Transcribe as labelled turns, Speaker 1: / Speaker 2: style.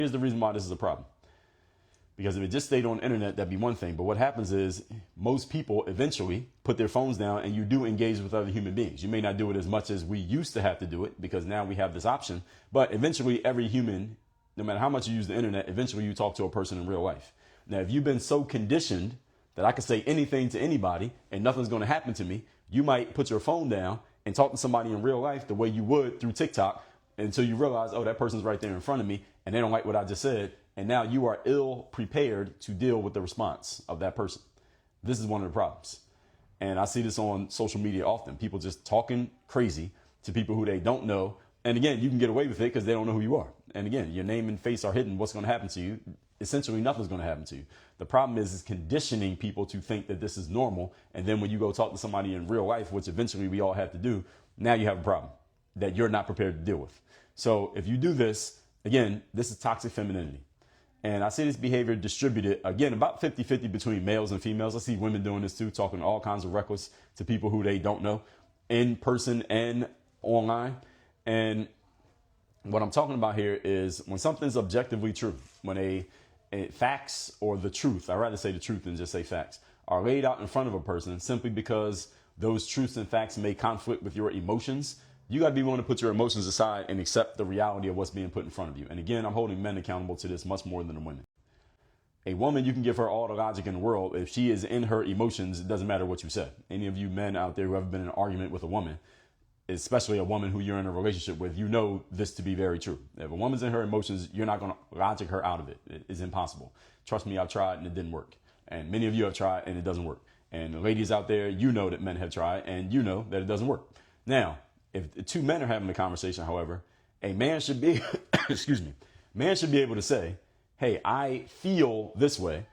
Speaker 1: Here's the reason why this is a problem. Because if it just stayed on the internet, that'd be one thing. But what happens is most people eventually put their phones down and you do engage with other human beings. You may not do it as much as we used to have to do it because now we have this option. But eventually every human, no matter how much you use the internet, eventually you talk to a person in real life. Now, if you've been so conditioned that I can say anything to anybody and nothing's going to happen to me, you might put your phone down and talk to somebody in real life the way you would through TikTok until you realize, oh, that person's right there in front of me and they don't like what I just said. And now you are ill prepared to deal with the response of that person. This is one of the problems. And I see this on social media often. People just talking crazy to people who they don't know. And again, you can get away with it because they don't know who you are. And again, your name and face are hidden. What's going to happen to you? Essentially, nothing's going to happen to you. The problem is conditioning people to think that this is normal. And then when you go talk to somebody in real life, which eventually we all have to do, now you have a problem that you're not prepared to deal with. So if you do this, again, this is toxic femininity. And I see this behavior distributed, again, about 50-50 between males and females. I see women doing this too, talking all kinds of reckless to people who they don't know in person and online. And what I'm talking about here is when something's objectively true, when a facts or the truth, I'd rather say the truth than just say facts, are laid out in front of a person simply because those truths and facts may conflict with your emotions. You got to be willing to put your emotions aside and accept the reality of what's being put in front of you. And again, I'm holding men accountable to this much more than the women. A woman, you can give her all the logic in the world. If she is in her emotions, it doesn't matter what you say. Any of you men out there who have been in an argument with a woman, especially a woman who you're in a relationship with, you know this to be very true. If a woman's in her emotions, you're not going to logic her out of it. It is impossible. Trust me, I've tried and it didn't work. And many of you have tried and it doesn't work. And the ladies out there, you know that men have tried and you know that it doesn't work. Now, if the two men are having a conversation, however, a man should be, man should be able to say, hey, I feel this way.